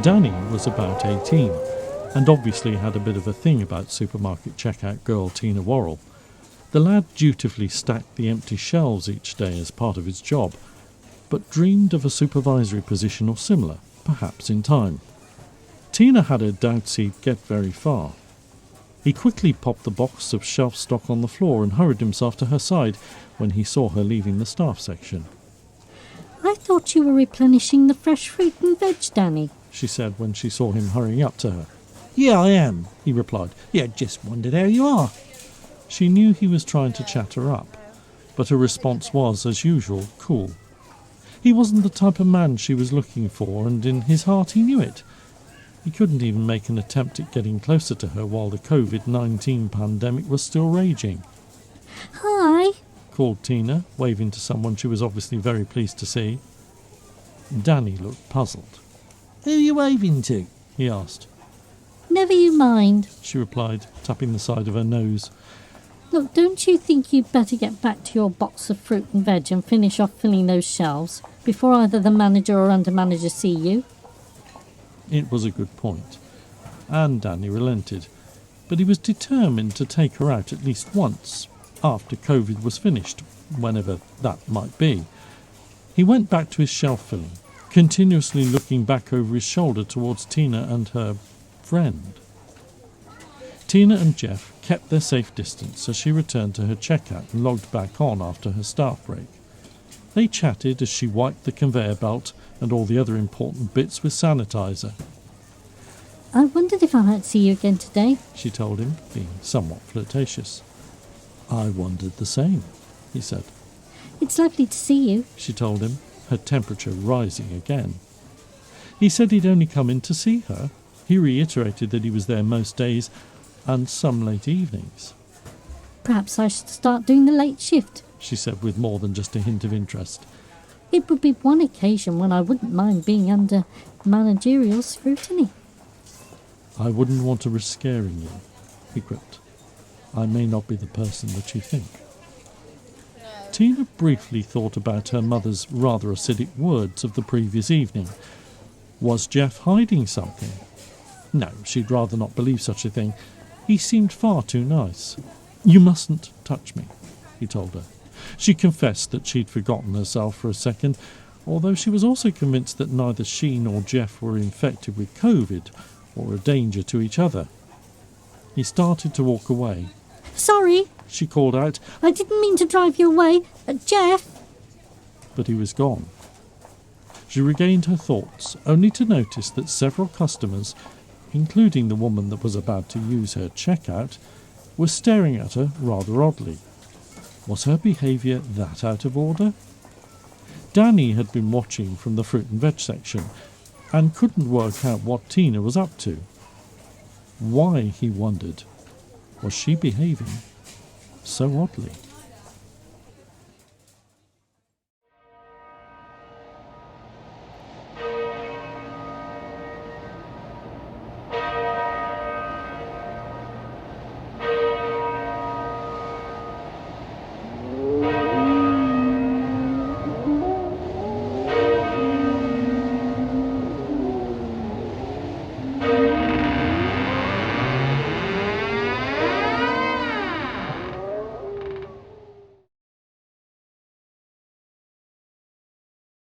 Danny was about 18 and obviously had a bit of a thing about supermarket checkout girl Tina Worrell. The lad dutifully stacked the empty shelves each day as part of his job, but dreamed of a supervisory position or similar, perhaps in time. Tina had a doubts he'd get very far. He quickly popped the box of shelf stock on the floor and hurried himself to her side when he saw her leaving the staff section. "I thought you were replenishing the fresh fruit and veg, Danny," she said when she saw him hurrying up to her. "Yeah, I am," he replied. "Yeah, just wondered how you are." She knew he was trying to chat her up, but her response was, as usual, cool. He wasn't the type of man she was looking for, and in his heart he knew it. He couldn't even make an attempt at getting closer to her while the COVID-19 pandemic was still raging. "Hi," called Tina, waving to someone she was obviously very pleased to see. Danny looked puzzled. "Who are you waving to?" he asked. "Never you mind. She replied, tapping the side of her nose. Look, don't you think you'd better get back to your box of fruit and veg and finish off filling those shelves before either the manager or under-manager see you?" It was a good point, and Danny relented, but he was determined to take her out at least once, after COVID was finished, whenever that might be. He went back to his shelf filling, continuously looking back over his shoulder towards Tina and her friend. Tina and Jeff kept their safe distance as she returned to her checkout and logged back on after her staff break. They chatted as she wiped the conveyor belt and all the other important bits with sanitizer. "I wondered if I might see you again today," she told him, being somewhat flirtatious. "I wondered the same," he said. "It's lovely to see you," she told him, her temperature rising again. He said he'd only come in to see her. He reiterated that he was there most days and some late evenings. "Perhaps I should start doing the late shift," she said with more than just a hint of interest. "It would be one occasion when I wouldn't mind being under managerial scrutiny." "I wouldn't want to risk scaring you," he quipped. "I may not be the person that you think." Tina briefly thought about her mother's rather acidic words of the previous evening. Was Jeff hiding something? No, she'd rather not believe such a thing. He seemed far too nice. "You mustn't touch me," he told her. She confessed that she'd forgotten herself for a second, although she was also convinced that neither she nor Jeff were infected with COVID or a danger to each other. He started to walk away. "Sorry," she called out. "I didn't mean to drive you away. Jeff!" But he was gone. She regained her thoughts, only to notice that several customers, including the woman that was about to use her checkout, were staring at her rather oddly. Was her behaviour that out of order? Danny had been watching from the fruit and veg section and couldn't work out what Tina was up to. Why, he wondered, was she behaving so oddly?